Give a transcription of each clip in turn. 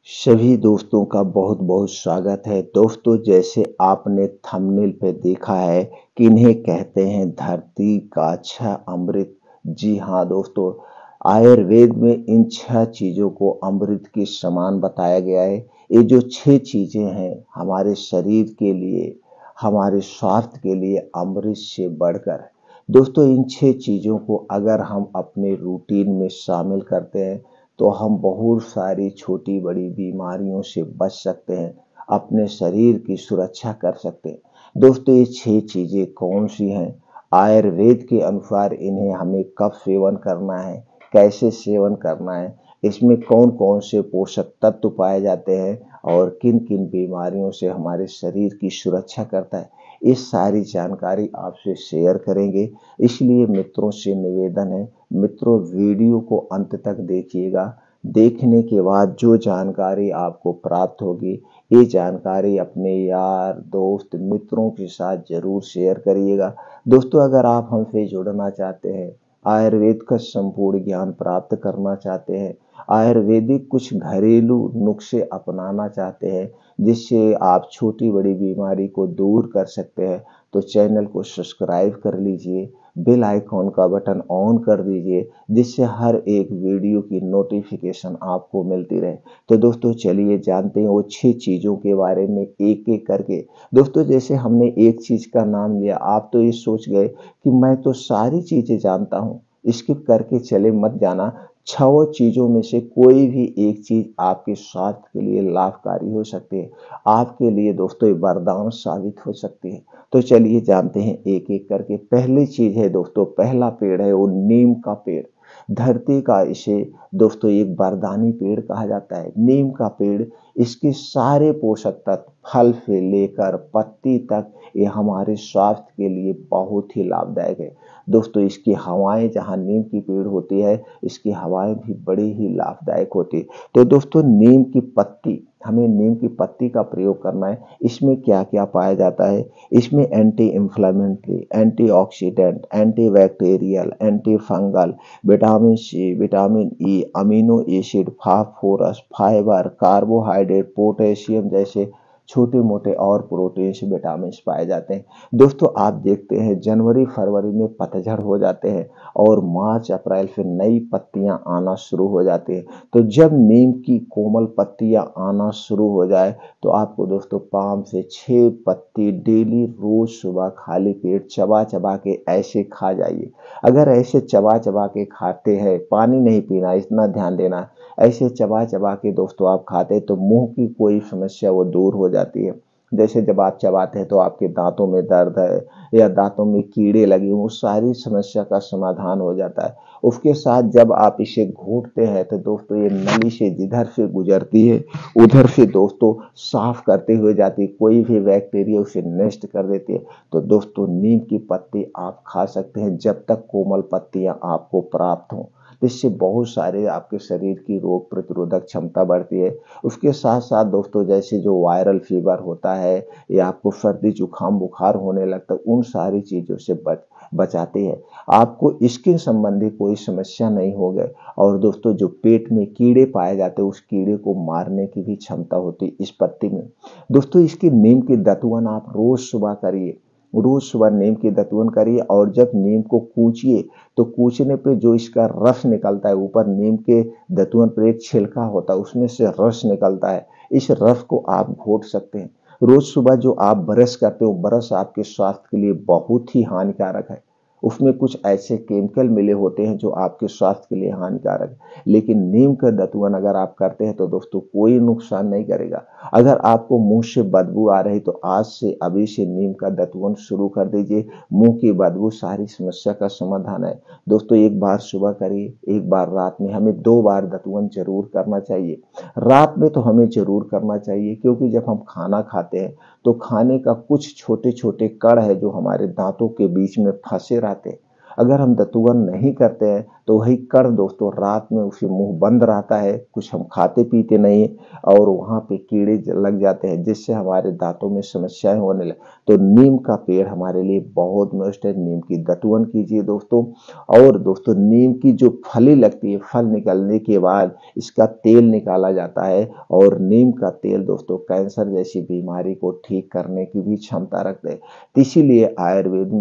सभी दोस्तों का बहुत बहुत स्वागत है। दोस्तों, जैसे आपने थंबनेल पे देखा है कि इन्हें कहते हैं धरती का छह अमृत। जी हाँ दोस्तों, आयुर्वेद में इन छह चीजों को अमृत के समान बताया गया है। ये जो छह चीजें हैं हमारे शरीर के लिए, हमारे स्वास्थ्य के लिए अमृत से बढ़कर है। दोस्तों, इन छह चीजों को अगर हम अपने रूटीन में शामिल करते हैं तो हम बहुत सारी छोटी बड़ी बीमारियों से बच सकते हैं, अपने शरीर की सुरक्षा कर सकते हैं। दोस्तों, ये छह चीजें कौन सी हैं? आयुर्वेद के अनुसार इन्हें हमें कब सेवन करना है, कैसे सेवन करना है, इसमें कौन कौन से पोषक तत्व पाए जाते हैं और किन किन बीमारियों से हमारे शरीर की सुरक्षा करता है, ये सारी जानकारी आपसे शेयर करेंगे। इसलिए मित्रों से निवेदन है, मित्रों वीडियो को अंत तक देखिएगा। देखने के बाद जो जानकारी आपको प्राप्त होगी, ये जानकारी अपने यार दोस्त मित्रों के साथ जरूर शेयर करिएगा। दोस्तों, अगर आप हमसे जुड़ना चाहते हैं, आयुर्वेद का संपूर्ण ज्ञान प्राप्त करना चाहते हैं, आयुर्वेदिक कुछ घरेलू नुस्खे अपनाना चाहते हैं जिससे आप छोटी बड़ी बीमारी को दूर कर सकते हैं, तो चैनल को सब्सक्राइब कर लीजिए, बेल आइकॉन का बटन ऑन कर दीजिए जिससे हर एक वीडियो की नोटिफिकेशन आपको मिलती रहे। तो दोस्तों, चलिए जानते हैं वो छह चीजों के बारे में एक एक करके। दोस्तों, जैसे हमने एक चीज का नाम लिया, आप तो ये सोच गए कि मैं तो सारी चीजें जानता हूँ, स्किप करके चले मत जाना। छह चीजों में से कोई भी एक चीज आपके स्वास्थ्य के लिए लाभकारी हो सकती है, आपके लिए दोस्तों ये वरदान साबित हो सकती है। तो चलिए जानते हैं एक एक करके। पहली चीज है दोस्तों, पहला पेड़ है वो नीम का पेड़। धरती का इसे दोस्तों एक वरदानी पेड़ कहा जाता है। नीम का पेड़, इसके सारे पोषक तत्व फल से लेकर पत्ती तक ये हमारे स्वास्थ्य के लिए बहुत ही लाभदायक है। दोस्तों, इसकी हवाएं, जहाँ नीम की पेड़ होती है, इसकी हवाएं भी बड़ी ही लाभदायक होती है। तो दोस्तों, नीम की पत्ती, हमें नीम की पत्ती का प्रयोग करना है। इसमें क्या क्या पाया जाता है? इसमें anti inflammatory, antioxidant, antibacterial, anti fungal, vitamin C, vitamin E, amino acid, phosphorus, fibre, carbohydrate, potassium जैसे छोटे मोटे और प्रोटीन्स, विटामिन पाए जाते हैं। दोस्तों, आप देखते हैं जनवरी फरवरी में पतझड़ हो जाते हैं और मार्च अप्रैल से नई पत्तियां आना शुरू हो जाती हैं। तो जब नीम की कोमल पत्तियां आना शुरू हो जाए तो आपको दोस्तों 5 से 6 पत्ती डेली रोज सुबह खाली पेट चबा चबा के ऐसे खा जाइए। अगर ऐसे चबा चबा के खाते हैं, पानी नहीं पीना, इतना ध्यान देना, ऐसे चबा चबा के दोस्तों आप खाते तो मुंह की कोई समस्या वो दूर हो जाती है। जैसे जब आप चबाते हैं तो आपके दांतों में दर्द है या दांतों में कीड़े लगे हों, सारी समस्या का समाधान हो जाता है। उसके साथ जब आप इसे घूंटते हैं तो दोस्तों ये नली से जिधर से गुजरती है उधर से दोस्तों साफ करते हुए जाती है, कोई भी बैक्टीरिया उसे नष्ट कर देती है। तो दोस्तों, नीम की पत्ती आप खा सकते हैं जब तक कोमल पत्तियां आपको प्राप्त हों। तो इससे बहुत सारे आपके शरीर की रोग प्रतिरोधक क्षमता बढ़ती है। उसके साथ साथ दोस्तों, जैसे जो वायरल फीवर होता है या आपको सर्दी जुकाम बुखार होने लगता है, उन सारी चीज़ों से बचाते हैं। आपको स्किन संबंधी कोई समस्या नहीं होगी। और दोस्तों, जो पेट में कीड़े पाए जाते हैं उस कीड़े को मारने की भी क्षमता होती है इस पत्ती में। दोस्तों, इसकी नीम की दतवन आप रोज सुबह करिए, रोज सुबह नीम की दतवन करिए। और जब नीम को कूचिए तो कूचने पे जो इसका रस निकलता है, ऊपर नीम के दतवन पर एक छिलका होता है, उसमें से रस निकलता है। इस रस को आप घोट सकते हैं। रोज सुबह जो आप ब्रश करते हो, ब्रश आपके स्वास्थ्य के लिए बहुत ही हानिकारक है। उसमें कुछ ऐसे केमिकल मिले होते हैं जो आपके स्वास्थ्य के लिए हानिकारक है। लेकिन नीम का दतवन अगर आप करते हैं तो दोस्तों कोई नुकसान नहीं करेगा। अगर आपको मुंह से बदबू आ रही तो आज से अभी से नीम का दतवन शुरू कर दीजिए। मुंह की बदबू सारी समस्या का समाधान है। दोस्तों, एक बार सुबह करिए, एक बार रात में। हमें 2 बार दतवन जरूर करना चाहिए। रात में तो हमें जरूर करना चाहिए, क्योंकि जब हम खाना खाते हैं तो खाने का कुछ छोटे छोटे कण है जो हमारे दांतों के बीच में फंसे रहते हैं। अगर हम दतुअन नहीं करते हैं तो वही कड़ दोस्तों रात में उसे मुंह बंद रहता है, कुछ हम खाते पीते नहीं और वहाँ पे कीड़े लग जाते हैं जिससे हमारे दांतों में समस्याएं होने लगे। तो नीम का पेड़ हमारे लिए बहुत मस्त है, नीम की दतुअन कीजिए दोस्तों। और दोस्तों नीम की जो फली लगती है, फल निकलने के बाद इसका तेल निकाला जाता है और नीम का तेल दोस्तों कैंसर जैसी बीमारी को ठीक करने की भी क्षमता रखते हैं। तो इसीलिए आयुर्वेद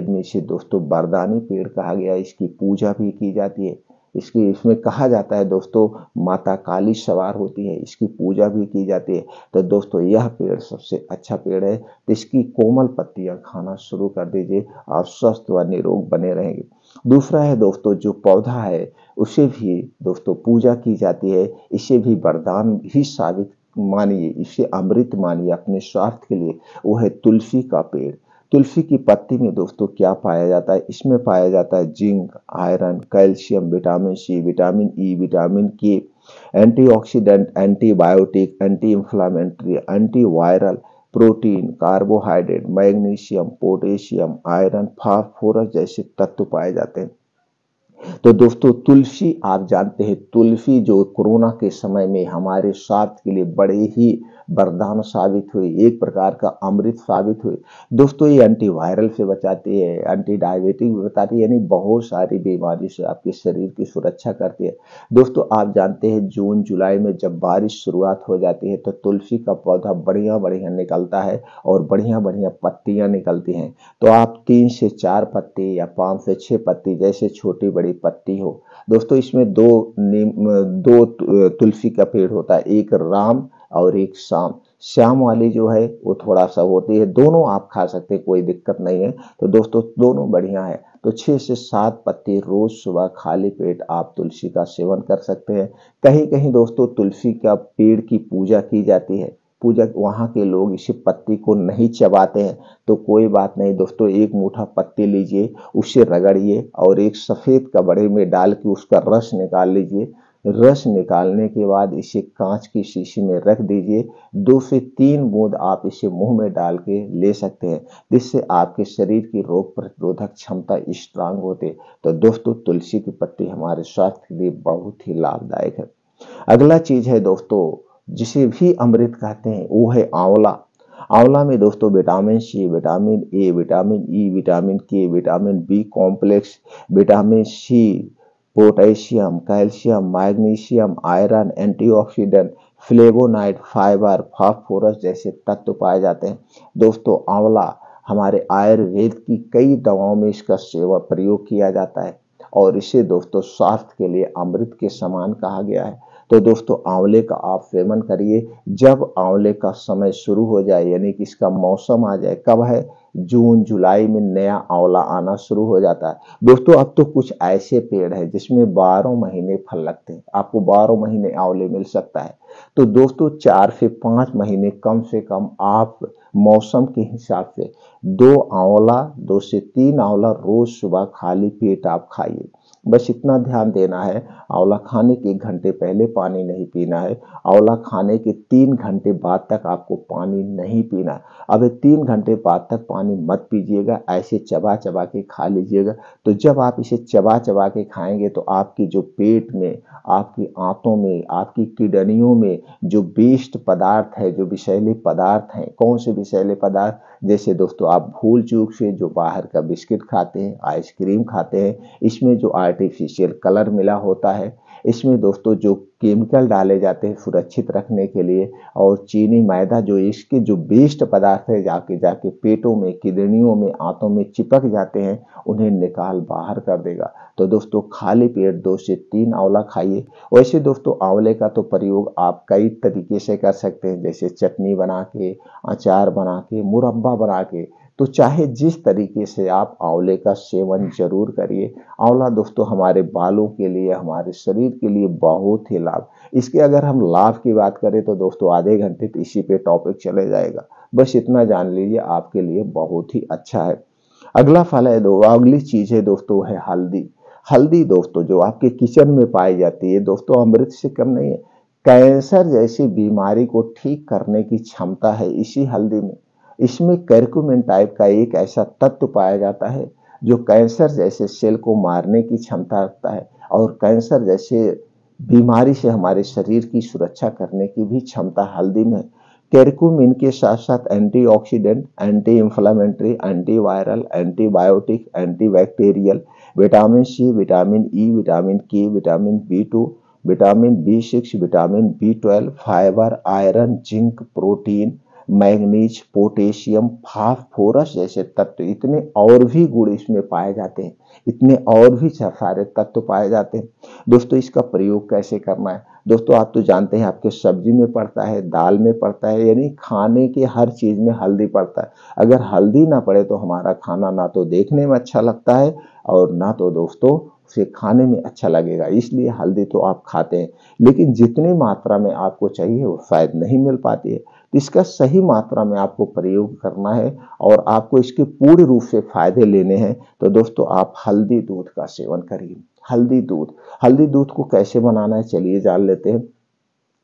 में इसे दोस्तों वरदानी पेड़ कहा गया है। इसकी पूजा भी की जाती है। इसमें कहा जाता है दोस्तों माता काली सवार होती है, इसकी पूजा भी की जाती है। तो दोस्तों यह पेड़ सबसे अच्छा पेड़ है, तो इसकी कोमल पत्तियां खाना शुरू कर दीजिए, आप स्वस्थ व निरोग बने रहेंगे। दूसरा है दोस्तों जो पौधा है उसे भी दोस्तों पूजा की जाती है, इसे भी वरदान ही साबित मानिए, इसे अमृत मानिए अपने स्वास्थ्य के लिए। वो है तुलसी का पेड़। तुलसी की पत्ती में दोस्तों क्या पाया जाता है, इसमें पाया जाता है zinc, iron, calcium, vitamin C, vitamin E, vitamin K, antioxidant, antibiotic, anti inflammatory, antiviral, protein, carbohydrate, magnesium, potassium, iron, phosphorus जैसे तत्व पाए जाते हैं। तो दोस्तों तुलसी आप जानते हैं, तुलसी जो कोरोना के समय में हमारे स्वास्थ्य के लिए बड़े ही वरदान साबित हुई, एक प्रकार का अमृत साबित हुई। दोस्तों ये एंटीवायरल से बचाती है, एंटी डायबिटिक भी बताती है, यानी बहुत सारी बीमारी से आपके शरीर की सुरक्षा करती है। दोस्तों आप जानते हैं जून जुलाई में जब बारिश शुरुआत हो जाती है तो तुलसी का पौधा बढ़िया बढ़िया निकलता है और बढ़िया बढ़िया पत्तियां निकलती हैं। तो आप 3 से 4 पत्ती या 5 से 6 पत्ती जैसे छोटी बड़ी पत्ती हो दोस्तों, इसमें दो तुलसी का पेड़ होता है, एक राम और एक श्याम। श्याम वाली जो है वो थोड़ा सा होती है, दोनों आप खा सकते हैं, कोई दिक्कत नहीं है। तो दोस्तों दोनों बढ़िया है। तो 6 से 7 पत्ती रोज सुबह खाली पेट आप तुलसी का सेवन कर सकते हैं। कहीं कहीं दोस्तों तुलसी का पेड़ की पूजा की जाती है, पूजा वहाँ के लोग इसी पत्ती को नहीं चबाते हैं, तो कोई बात नहीं दोस्तों, एक मुट्ठा पत्ती लीजिए, उसे रगड़िए और एक सफेद कपड़े में डाल के उसका रस निकाल लीजिए। रस निकालने के बाद इसे कांच की शीशी में रख दीजिए, 2 से 3 बूंद आप इसे मुंह में डाल के ले सकते हैं, जिससे आपके शरीर की रोग प्रतिरोधक क्षमता स्ट्रांग होती है। तो दोस्तों तुलसी की पत्ती हमारे स्वास्थ्य के लिए बहुत ही लाभदायक है। अगला चीज है दोस्तों जिसे भी अमृत कहते हैं, वो है आंवला। आंवला में दोस्तों vitamin C, vitamin A, vitamin E, vitamin K, vitamin B complex, vitamin C, potassium, calcium, magnesium, iron, antioxidant, flavonoid, fibre, phosphorus जैसे तत्व पाए जाते हैं। दोस्तों आंवला हमारे आयुर्वेद की कई दवाओं में इसका सेवन प्रयोग किया जाता है और इसे दोस्तों स्वास्थ्य के लिए अमृत के समान कहा गया है। तो दोस्तों आंवले का आप सेवन करिए। जब आंवले का समय शुरू हो जाए, यानी कि इसका मौसम आ जाए, कब है, जून जुलाई में नया आंवला आना शुरू हो जाता है। दोस्तों अब तो कुछ ऐसे पेड़ है जिसमें 12 महीने फल लगते हैं, आपको 12 महीने आंवले मिल सकता है। तो दोस्तों 4 से 5 महीने कम से कम आप मौसम के हिसाब से 2 से 3 आंवला रोज सुबह खाली पेट आप खाइए। बस इतना ध्यान देना है, आंवला खाने के 1 घंटे पहले पानी नहीं पीना है, आंवला खाने के 3 घंटे बाद तक आपको पानी नहीं पीना है। अब 3 घंटे बाद तक पानी मत पीजिएगा, ऐसे चबा चबा के खा लीजिएगा। तो जब आप इसे चबा चबा के खाएंगे तो आपकी जो पेट में, आपकी आंतों में, आपकी किडनियों में जो वेस्ट पदार्थ है, जो विषैले पदार्थ हैं, कौन से विषैले पदार्थ, जैसे दोस्तों आप भूल चूक से जो बाहर का बिस्किट खाते हैं, आइसक्रीम खाते हैं, इसमें जो आर्टिफिशियल कलर मिला होता है, इसमें दोस्तों जो केमिकल डाले जाते हैं सुरक्षित रखने के लिए, और चीनी मैदा जो इसके जो वेस्ट पदार्थ है जाके जाके पेटों में, किडनियों में, आंतों में चिपक जाते हैं, उन्हें निकाल बाहर कर देगा। तो दोस्तों खाली पेट 2 से 3 आंवला खाइए। वैसे दोस्तों आंवले का तो प्रयोग आप कई तरीके से कर सकते हैं, जैसे चटनी बना के, अचार बना के, मुरब्बा बना के। तो चाहे जिस तरीके से आप आंवले का सेवन जरूर करिए। आंवला दोस्तों हमारे बालों के लिए, हमारे शरीर के लिए बहुत ही लाभ। इसके अगर हम लाभ की बात करें तो दोस्तों आधे घंटे तो इसी पे टॉपिक चले जाएगा। बस इतना जान लीजिए, आपके लिए बहुत ही अच्छा है। अगला फल है अगली चीज है दोस्तों है हल्दी। हल्दी दोस्तों जो आपके किचन में पाई जाती है दोस्तों, अमृत से कम नहीं है। कैंसर जैसी बीमारी को ठीक करने की क्षमता है इसी हल्दी में। इसमें करक्यूमिन टाइप का एक ऐसा तत्व पाया जाता है जो कैंसर जैसे सेल को मारने की क्षमता रखता है और कैंसर जैसे बीमारी से हमारे शरीर की सुरक्षा करने की भी क्षमता हल्दी में है। कैरक्यूमिन के साथ साथ antioxidant, anti inflammatory, antiviral, antibiotic, antibacterial, vitamin C, vitamin E, vitamin K, vitamin B two, vitamin B6, vitamin B12, fibre, iron, zinc, protein, manganese, potassium, phosphorus जैसे तत्व, इतने और भी गुण इसमें पाए जाते हैं, इतने और भी सारे तत्व पाए जाते हैं। दोस्तों इसका प्रयोग कैसे करना है? दोस्तों आप तो जानते हैं आपके सब्जी में पड़ता है, दाल में पड़ता है, यानी खाने के हर चीज में हल्दी पड़ता है। अगर हल्दी ना पड़े तो हमारा खाना ना तो देखने में अच्छा लगता है और ना तो दोस्तों उसे खाने में अच्छा लगेगा। इसलिए हल्दी तो आप खाते हैं, लेकिन जितनी मात्रा में आपको चाहिए वो शायद नहीं मिल पाती है। तो इसका सही मात्रा में आपको प्रयोग करना है और आपको इसके पूर्ण रूप से फायदे लेने हैं। तो दोस्तों आप हल्दी दूध का सेवन करिए। हल्दी दूध को कैसे बनाना है चलिए जान लेते हैं।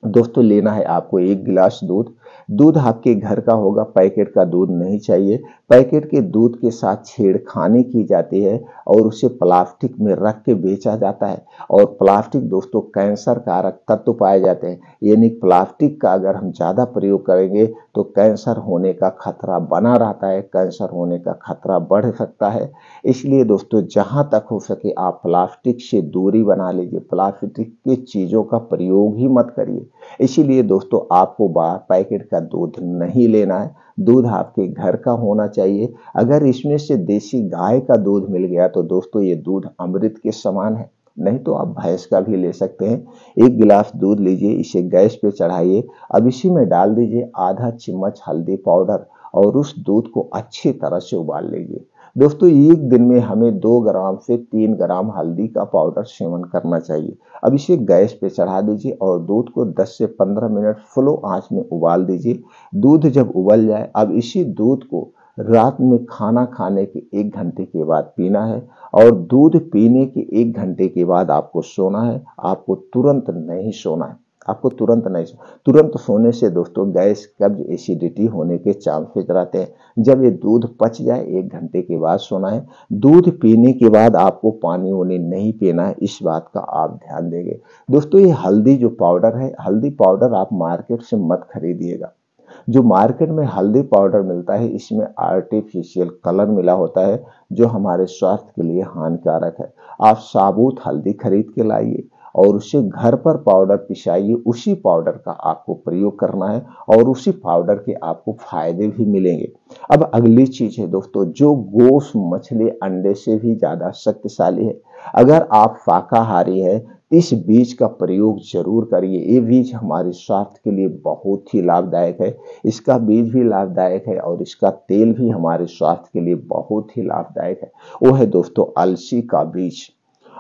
दोस्तों लेना है आपको 1 गिलास दूध। दूध आपके घर का होगा, पैकेट का दूध नहीं चाहिए। पैकेट के दूध के साथ छेड़खानी की जाती है और उसे प्लास्टिक में रख के बेचा जाता है। और प्लास्टिक दोस्तों कैंसर कारक तत्व पाए जाते हैं, यानी प्लास्टिक का अगर हम ज्यादा प्रयोग करेंगे तो कैंसर होने का खतरा बना रहता है, कैंसर होने का खतरा बढ़ सकता है। इसलिए दोस्तों जहां तक हो सके आप प्लास्टिक से दूरी बना लीजिए, प्लास्टिक की चीजों का प्रयोग ही मत करिए। इसीलिए दोस्तों आपको बाहर पैकेट का दूध नहीं लेना है, दूध आपके घर का होना चाहिए। अगर इसमें से देसी गाय का दूध मिल गया तो दोस्तों ये दूध अमृत के समान है, नहीं तो आप भैंस का भी ले सकते हैं। 1 गिलास दूध लीजिए, इसे गैस पे चढ़ाइए। अब इसी में डाल दीजिए आधा चम्मच हल्दी पाउडर और उस दूध को अच्छी तरह से उबाल लीजिए। दोस्तों एक दिन में हमें 2 ग्राम से 3 ग्राम हल्दी का पाउडर सेवन करना चाहिए। अब इसे गैस पे चढ़ा दीजिए और दूध को 10 से 15 मिनट स्लो आंच में उबाल दीजिए। दूध जब उबल जाए अब इसी दूध को रात में खाना खाने के 1 घंटे के बाद पीना है और दूध पीने के 1 घंटे के बाद आपको सोना है। आपको तुरंत नहीं सोना है, आपको तुरंत नहीं तुरंत सोने से दोस्तों गैस, कब्ज, एसिडिटी होने के चांसेस रहते हैं। जब ये दूध पच जाए 1 घंटे के बाद सोना है। दूध पीने के बाद आपको पानी वानी नहीं पीना है, इस बात का आप ध्यान देंगे। दोस्तों ये हल्दी जो पाउडर है, हल्दी पाउडर आप मार्केट से मत खरीदिएगा। जो मार्केट में हल्दी पाउडर मिलता है इसमें आर्टिफिशियल कलर मिला होता है जो हमारे स्वास्थ्य के लिए हानिकारक है। आप साबुत हल्दी खरीद के लाइए और उसे घर पर पाउडर पिसाइए, उसी पाउडर का आपको प्रयोग करना है और उसी पाउडर के आपको फायदे भी मिलेंगे। अब अगली चीज है दोस्तों, जो गोश्त, मछली, अंडे से भी ज्यादा शक्तिशाली है। अगर आप शाकाहारी है इस बीज का प्रयोग जरूर करिए। ये बीज हमारे स्वास्थ्य के लिए बहुत ही लाभदायक है। इसका बीज भी लाभदायक है और इसका तेल भी हमारे स्वास्थ्य के लिए बहुत ही लाभदायक है। वो है दोस्तों अलसी का बीज।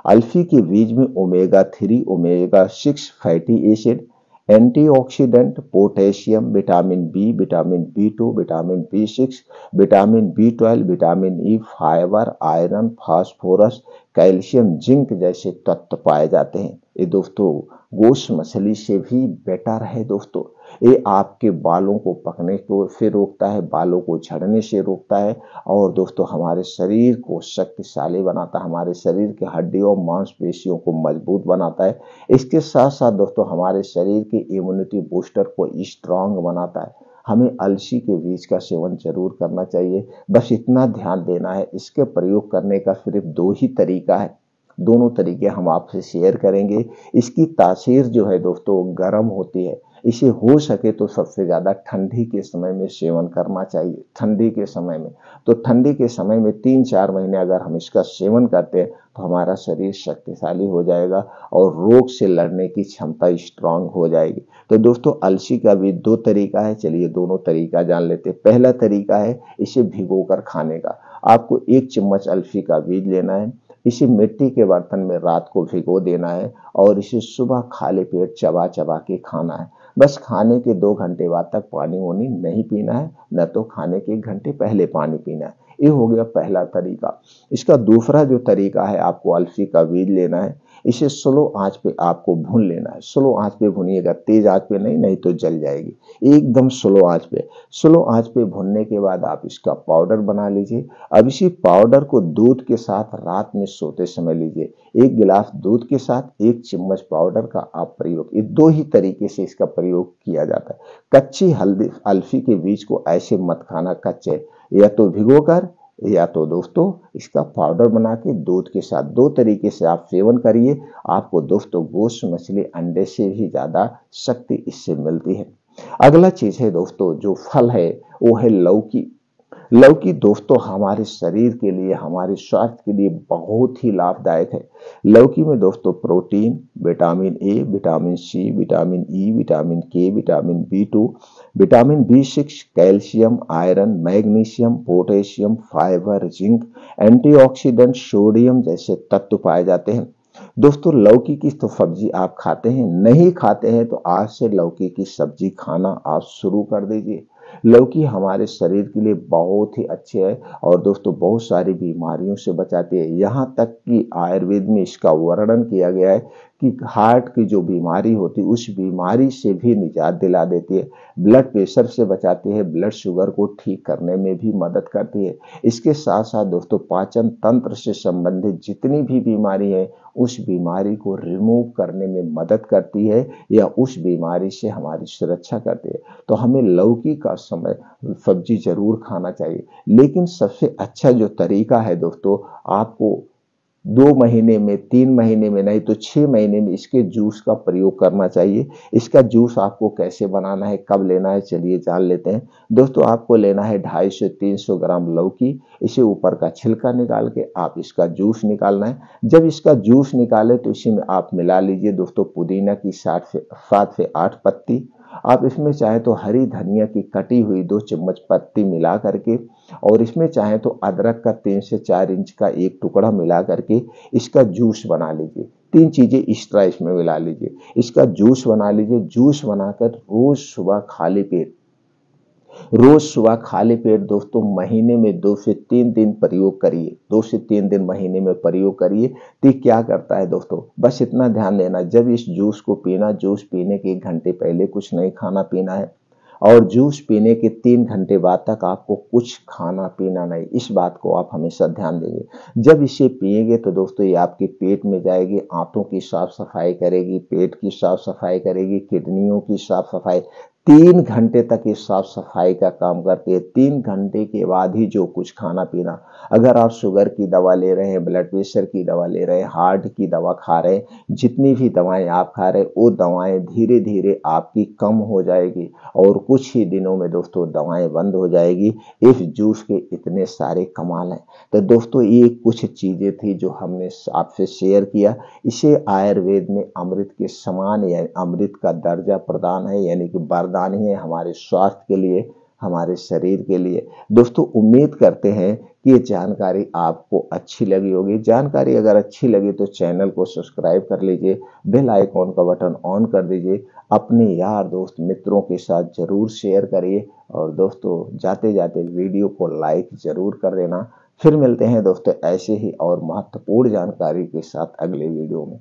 अलसी के बीज में omega 3, omega 6 fatty acid, antioxidant, potassium, vitamin B, vitamin B two, vitamin B6, vitamin B12, vitamin E, fibre, iron, phosphorus, calcium, zinc जैसे तत्व पाए जाते हैं। ये दोस्तों गोश्त मछली से भी बेटर है दोस्तों। ये आपके बालों को पकने को से रोकता है, बालों को झड़ने से रोकता है और दोस्तों हमारे शरीर को शक्तिशाली बनाता है, हमारे शरीर के हड्डियों मांसपेशियों को मजबूत बनाता है। इसके साथ साथ दोस्तों हमारे शरीर की इम्यूनिटी बूस्टर को स्ट्रांग बनाता है। हमें अलसी के बीज का सेवन जरूर करना चाहिए। बस इतना ध्यान देना है, इसके प्रयोग करने का सिर्फ 2 ही तरीका है। दोनों तरीके हम आपसे शेयर करेंगे। इसकी तासीर जो है दोस्तों गर्म होती है। इसे हो सके तो सबसे ज्यादा ठंडी के समय में सेवन करना चाहिए। ठंडी के समय में तो ठंडी के समय में 3-4 महीने अगर हम इसका सेवन करते हैं तो हमारा शरीर शक्तिशाली हो जाएगा और रोग से लड़ने की क्षमता स्ट्रांग हो जाएगी। तो दोस्तों अलसी का भी 2 तरीका है, चलिए दोनों तरीका जान लेते हैं। पहला तरीका है इसे भिगोकर खाने का। आपको 1 चम्मच अलसी का बीज लेना है, इसे मिट्टी के बर्तन में रात को भिगो देना है और इसे सुबह खाली पेट चबा चबा के खाना है। बस खाने के 2 घंटे बाद तक पानी वानी नहीं पीना है, न तो खाने के 1 घंटे पहले पानी पीना है। ये हो गया पहला तरीका। इसका दूसरा जो तरीका है, आपको अलसी का बीज लेना है, इसे स्लो आंच पे आपको भून लेना है। स्लो आंच पे भूनिएगा, तेज आंच पे नहीं, नहीं तो जल जाएगी। एकदम स्लो आंच पे। स्लो आंच पे भूनने के बाद आप इसका पाउडर बना लीजिए। अब इसी पाउडर को दूध के साथ रात में सोते समय लीजिए। 1 गिलास दूध के साथ 1 चम्मच पाउडर का आप प्रयोग, ये 2 ही तरीके से इसका प्रयोग किया जाता है। कच्ची हल्दी अल्फी के बीज को ऐसे मत खाना कच्चे, या तो भिगोकर या तो दोस्तों इसका पाउडर बना के दूध के साथ, 2 तरीके से आप सेवन करिए। आपको दोस्तों गोश्त, मछली, अंडे से भी ज्यादा शक्ति इससे मिलती है। अगला चीज है दोस्तों, जो फल है वो है लौकी। लौकी दोस्तों हमारे शरीर के लिए, हमारे स्वास्थ्य के लिए बहुत ही लाभदायक है। लौकी में दोस्तों protein, vitamin A, vitamin C, vitamin E, vitamin K, vitamin B two, vitamin बी6, calcium, iron, magnesium, potassium, fibre, zinc, antioxidant, sodium जैसे तत्व पाए जाते हैं। दोस्तों लौकी की तो सब्जी आप खाते हैं, नहीं खाते हैं तो आज से लौकी की सब्जी खाना आप शुरू कर दीजिए। लौकी हमारे शरीर के लिए बहुत ही अच्छे है और दोस्तों बहुत सारी बीमारियों से बचाती है। यहाँ तक कि आयुर्वेद में इसका वर्णन किया गया है कि हार्ट की जो बीमारी होती है उस बीमारी से भी निजात दिला देती है। ब्लड प्रेशर से बचाती है, ब्लड शुगर को ठीक करने में भी मदद करती है। इसके साथ साथ दोस्तों पाचन तंत्र से संबंधित जितनी भी बीमारी है उस बीमारी को रिमूव करने में मदद करती है या उस बीमारी से हमारी सुरक्षा करती है। तो हमें लौकी का समय सब्जी जरूर खाना चाहिए। लेकिन सबसे अच्छा जो तरीका है दोस्तों, आपको 2 महीने में, 3 महीने में, नहीं तो 6 महीने में इसके जूस का प्रयोग करना चाहिए। इसका जूस आपको कैसे बनाना है, कब लेना है, चलिए जान लेते हैं। दोस्तों आपको लेना है 250 से 300 ग्राम लौकी। इसे ऊपर का छिलका निकाल के आप इसका जूस निकालना है। जब इसका जूस निकाले तो इसी में आप मिला लीजिए दोस्तों पुदीना की 7 से 8 पत्ती। आप इसमें चाहे तो हरी धनिया की कटी हुई 2 चम्मच पत्ती मिला करके, और इसमें चाहे तो अदरक का 3 से 4 इंच का एक टुकड़ा मिला करके इसका जूस बना लीजिए। 3 चीजें एक्स्ट्रा इसमें मिला लीजिए, इसका जूस बना लीजिए। जूस बनाकर रोज सुबह खाली पेट दोस्तों महीने में 2 से 3 दिन प्रयोग करिए। 2 से 3 दिन महीने में प्रयोग करिए। तो क्या करता है दोस्तों, बस इतना ध्यान देना, जब इस जूस को पीना, जूस पीने के 1 घंटे पहले कुछ नहीं खाना पीना है और जूस पीने के 3 घंटे बाद तक आपको कुछ खाना पीना नहीं। इस बात को आप हमेशा ध्यान देंगे। जब इसे पिएंगे तो दोस्तों ये आपके पेट में जाएगी, आंतों की साफ सफाई करेगी, पेट की साफ सफाई करेगी, किडनियों की साफ सफाई, 3 घंटे तक ये साफ सफाई का काम करती है। 3 घंटे के बाद ही जो कुछ खाना पीना, अगर आप शुगर की दवा ले रहे हैं, ब्लड प्रेशर की दवा ले रहे हैं, हार्ट की दवा खा रहे हैं, जितनी भी दवाएं आप खा रहे हैं वो दवाएं धीरे धीरे आपकी कम हो जाएगी और कुछ ही दिनों में दोस्तों दवाएं बंद हो जाएगी। इस जूस के इतने सारे कमाल हैं। तो दोस्तों ये कुछ चीजें थी जो हमने आपसे शेयर किया। इसे आयुर्वेद में अमृत के समान या अमृत का दर्जा प्रदान है, यानी कि वरदान ही है हमारे स्वास्थ्य के लिए, हमारे शरीर के लिए। दोस्तों उम्मीद करते हैं कि ये जानकारी आपको अच्छी लगी होगी। जानकारी अगर अच्छी लगी तो चैनल को सब्सक्राइब कर लीजिए, बेल आइकॉन का बटन ऑन कर दीजिए, अपने यार दोस्त मित्रों के साथ जरूर शेयर करिए और दोस्तों जाते जाते वीडियो को लाइक जरूर कर देना। फिर मिलते हैं दोस्तों ऐसे ही और महत्वपूर्ण जानकारी के साथ अगले वीडियो में।